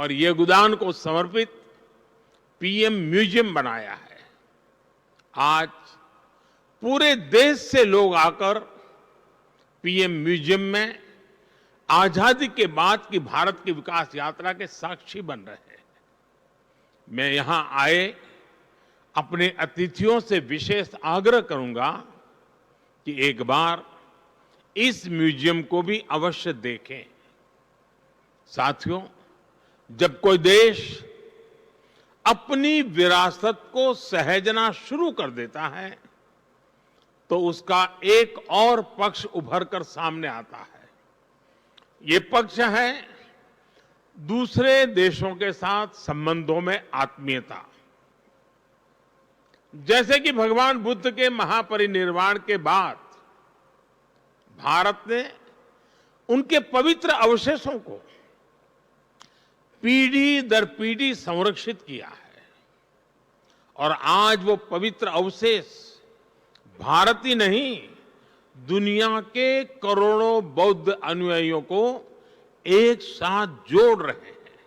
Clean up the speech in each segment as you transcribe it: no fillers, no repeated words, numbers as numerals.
और योगदान को समर्पित पीएम म्यूजियम बनाया है। आज पूरे देश से लोग आकर पीएम म्यूजियम में आजादी के बाद की भारत की विकास यात्रा के साक्षी बन रहे हैं। मैं यहां आए अपने अतिथियों से विशेष आग्रह करूंगा कि एक बार इस म्यूजियम को भी अवश्य देखें। साथियों, जब कोई देश अपनी विरासत को सहेजना शुरू कर देता है तो उसका एक और पक्ष उभर कर सामने आता है। ये पक्ष है दूसरे देशों के साथ संबंधों में आत्मीयता। जैसे कि भगवान बुद्ध के महापरिनिर्वाण के बाद भारत ने उनके पवित्र अवशेषों को पीढ़ी दर पीढ़ी संरक्षित किया है और आज वो पवित्र अवशेष भारत ही नहीं, दुनिया के करोड़ों बौद्ध अनुयायियों को एक साथ जोड़ रहे हैं।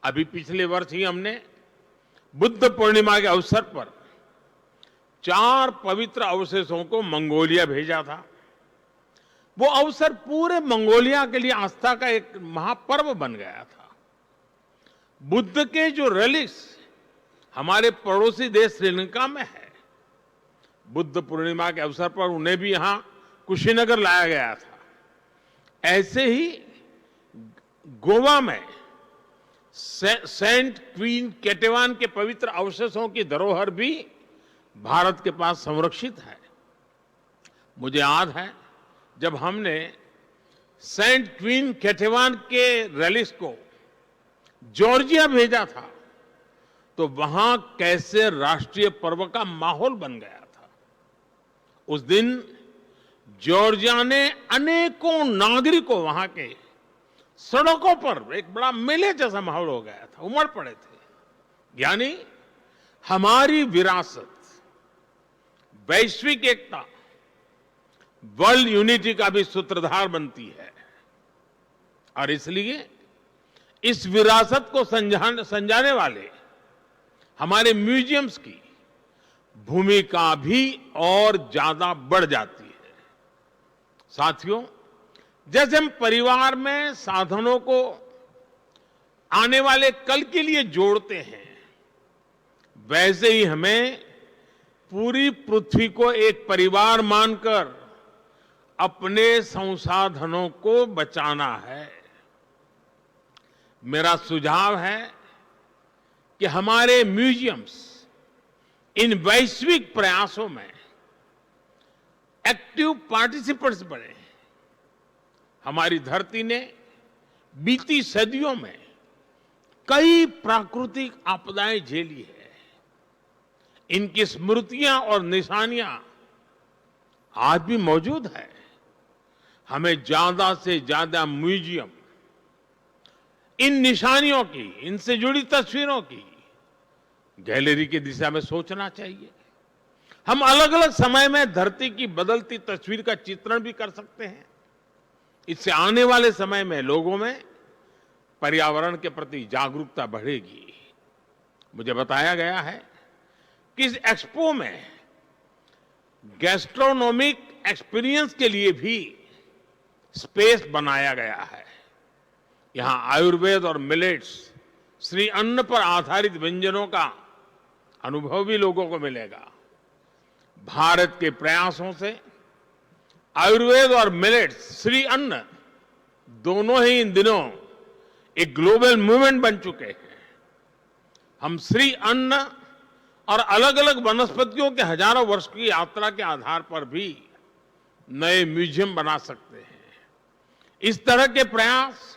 अभी पिछले वर्ष ही हमने बुद्ध पूर्णिमा के अवसर पर 4 पवित्र अवशेषों को मंगोलिया भेजा था। वो अवसर पूरे मंगोलिया के लिए आस्था का एक महापर्व बन गया था। बुद्ध के जो रेलिक्स हमारे पड़ोसी देश श्रीलंका में है, बुद्ध पूर्णिमा के अवसर पर उन्हें भी यहां कुशीनगर लाया गया था। ऐसे ही गोवा में सेंट क्वीन केटेवान के पवित्र अवशेषों की धरोहर भी भारत के पास संरक्षित है। मुझे याद है जब हमने सेंट क्वीन केटेवान के रेलिक्स को जॉर्जिया भेजा था तो वहां कैसे राष्ट्रीय पर्व का माहौल बन गया था। उस दिन जॉर्जिया ने अनेकों नागरिकों वहां के सड़कों पर एक बड़ा मेले जैसा माहौल हो गया था, उमड़ पड़े थे। यानी हमारी विरासत वैश्विक एकता, वर्ल्ड यूनिटी का भी सूत्रधार बनती है और इसलिए इस विरासत को संजाने वाले हमारे म्यूजियम्स की भूमिका भी और ज्यादा बढ़ जाती है। साथियों, जैसे हम परिवार में साधनों को आने वाले कल के लिए जोड़ते हैं, वैसे ही हमें पूरी पृथ्वी को एक परिवार मानकर अपने संसाधनों को बचाना है। मेरा सुझाव है कि हमारे म्यूजियम्स इन वैश्विक प्रयासों में एक्टिव पार्टिसिपेंट्स बने। हमारी धरती ने बीती सदियों में कई प्राकृतिक आपदाएं झेली है। इनकी स्मृतियां और निशानियां आज भी मौजूद है। हमें ज्यादा से ज्यादा म्यूजियम इन निशानियों की, इनसे जुड़ी तस्वीरों की गैलरी की दिशा में सोचना चाहिए। हम अलग अलग समय में धरती की बदलती तस्वीर का चित्रण भी कर सकते हैं। इससे आने वाले समय में लोगों में पर्यावरण के प्रति जागरूकता बढ़ेगी। मुझे बताया गया है कि इस एक्सपो में गैस्ट्रोनॉमिक एक्सपीरियंस के लिए भी स्पेस बनाया गया है। यहां आयुर्वेद और मिलेट्स, श्री अन्न पर आधारित व्यंजनों का अनुभव भी लोगों को मिलेगा। भारत के प्रयासों से आयुर्वेद और मिलेट्स, श्री अन्न दोनों ही इन दिनों एक ग्लोबल मूवमेंट बन चुके हैं। हम श्री अन्न और अलग अलग वनस्पतियों के हजारों वर्ष की यात्रा के आधार पर भी नए म्यूजियम बना सकते हैं। इस तरह के प्रयास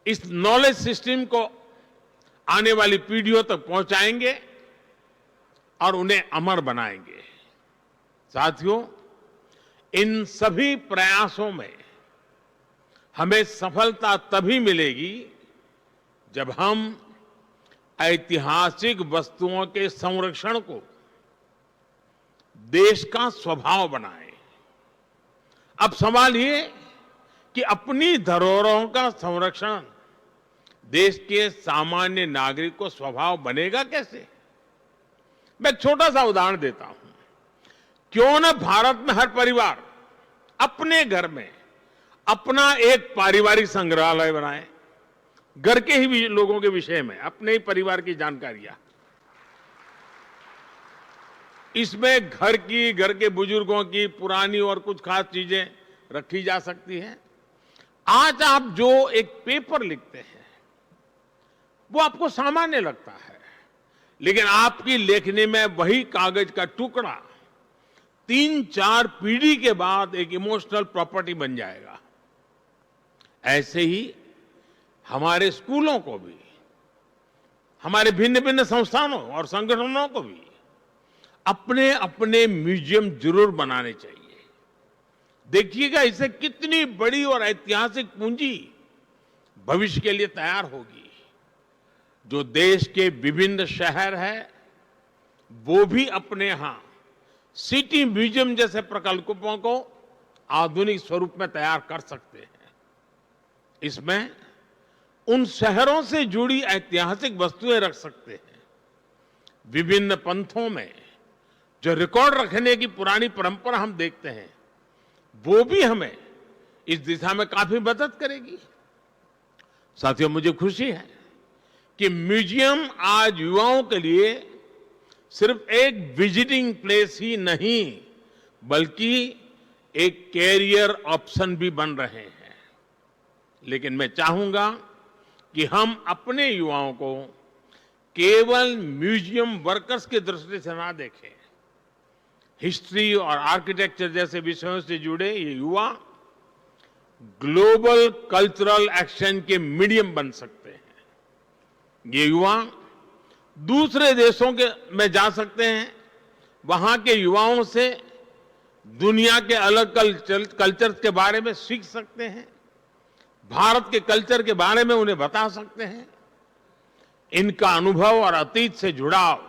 इस नॉलेज सिस्टम को आने वाली पीढ़ियों तक पहुंचाएंगे और उन्हें अमर बनाएंगे। साथियों, इन सभी प्रयासों में हमें सफलता तभी मिलेगी जब हम ऐतिहासिक वस्तुओं के संरक्षण को देश का स्वभाव बनाएं। अब सवाल ये कि अपनी धरोहरों का संरक्षण देश के सामान्य नागरिक को स्वभाव बनेगा कैसे? मैं एक छोटा सा उदाहरण देता हूं। क्यों न भारत में हर परिवार अपने घर में अपना एक पारिवारिक संग्रहालय बनाए, घर के ही लोगों के विषय में, अपने ही परिवार की जानकारियां। इसमें घर के बुजुर्गों की पुरानी और कुछ खास चीजें रखी जा सकती हैं। आज आप जो एक पेपर लिखते हैं वो आपको सामान्य लगता है, लेकिन आपकी लेखनी में वही कागज का टुकड़ा 3-4 पीढ़ी के बाद एक इमोशनल प्रॉपर्टी बन जाएगा। ऐसे ही हमारे स्कूलों को भी, हमारे भिन्न भिन्न संस्थानों और संगठनों को भी अपने अपने म्यूजियम जरूर बनाने चाहिए। देखिएगा इससे कितनी बड़ी और ऐतिहासिक पूंजी भविष्य के लिए तैयार होगी। जो देश के विभिन्न शहर हैं वो भी अपने यहां सिटी म्यूजियम जैसे प्रकल्पों को आधुनिक स्वरूप में तैयार कर सकते हैं। इसमें उन शहरों से जुड़ी ऐतिहासिक वस्तुएं रख सकते हैं। विभिन्न पंथों में जो रिकॉर्ड रखने की पुरानी परंपरा हम देखते हैं वो भी हमें इस दिशा में काफी मदद करेगी। साथियों, मुझे खुशी है कि म्यूजियम आज युवाओं के लिए सिर्फ एक विजिटिंग प्लेस ही नहीं बल्कि एक कैरियर ऑप्शन भी बन रहे हैं। लेकिन मैं चाहूंगा कि हम अपने युवाओं को केवल म्यूजियम वर्कर्स की दृष्टि से ना देखें। हिस्ट्री और आर्किटेक्चर जैसे विषयों से जुड़े ये युवा ग्लोबल कल्चरल एक्शन के मीडियम बन सकते हैं। ये युवा दूसरे देशों में जा सकते हैं, वहां के युवाओं से दुनिया के अलग कल्चर के बारे में सीख सकते हैं, भारत के कल्चर के बारे में उन्हें बता सकते हैं। इनका अनुभव और अतीत से जुड़ाव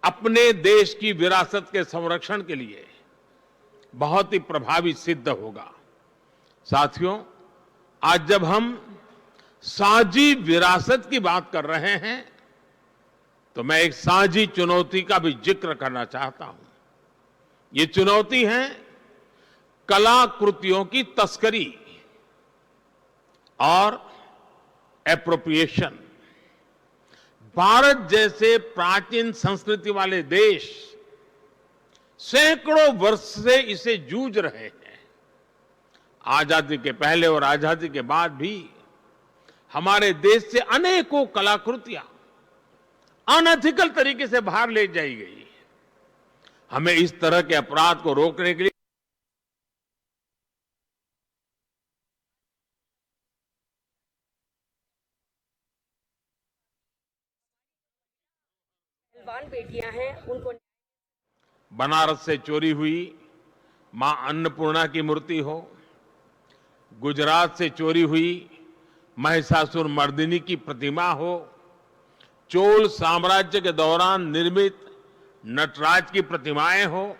अपने देश की विरासत के संरक्षण के लिए बहुत ही प्रभावी सिद्ध होगा। साथियों, आज जब हम साझी विरासत की बात कर रहे हैं तो मैं एक साझी चुनौती का भी जिक्र करना चाहता हूं। ये चुनौती है कलाकृतियों की तस्करी और एप्रोप्रिएशन। भारत जैसे प्राचीन संस्कृति वाले देश सैकड़ों वर्ष से इसे जूझ रहे हैं। आजादी के पहले और आजादी के बाद भी हमारे देश से अनेकों कलाकृतियां अनएथिकल तरीके से बाहर ले जाई गई। हमें इस तरह के अपराध को रोकने के लिए बेटियां हैं उनको बनारस से चोरी हुई मां अन्नपूर्णा की मूर्ति हो, गुजरात से चोरी हुई महिषासुर मर्दिनी की प्रतिमा हो, चोल साम्राज्य के दौरान निर्मित नटराज की प्रतिमाएं हो,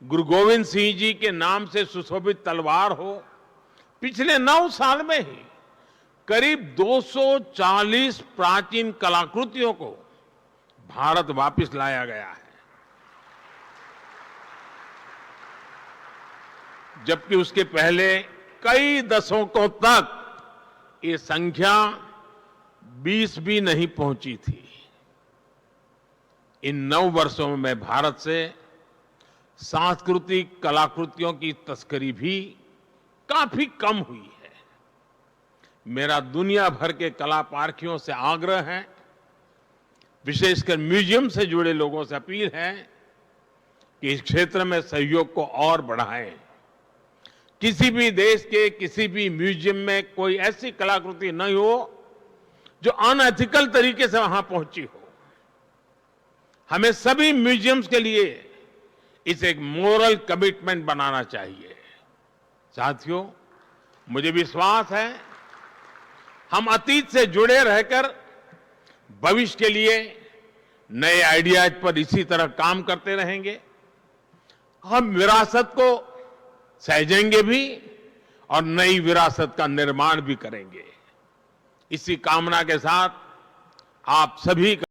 गुरु गोविंद सिंह जी के नाम से सुशोभित तलवार हो, पिछले 9 साल में ही करीब 240 प्राचीन कलाकृतियों को भारत वापस लाया गया है। जबकि उसके पहले कई दशकों तक ये संख्या 20 भी नहीं पहुंची थी। इन 9 वर्षों में भारत से सांस्कृतिक कलाकृतियों की तस्करी भी काफी कम हुई है। मेरा दुनिया भर के कला पारखियों से आग्रह है, विशेषकर म्यूजियम से जुड़े लोगों से अपील है कि इस क्षेत्र में सहयोग को और बढ़ाएं। किसी भी देश के किसी भी म्यूजियम में कोई ऐसी कलाकृति नहीं हो जो अनएथिकल तरीके से वहां पहुंची हो। हमें सभी म्यूजियम्स के लिए इसे एक मोरल कमिटमेंट बनाना चाहिए। साथियों, मुझे विश्वास है हम अतीत से जुड़े रहकर भविष्य के लिए नए आइडियाज पर इसी तरह काम करते रहेंगे। हम विरासत को सहेजेंगे भी और नई विरासत का निर्माण भी करेंगे। इसी कामना के साथ आप सभी का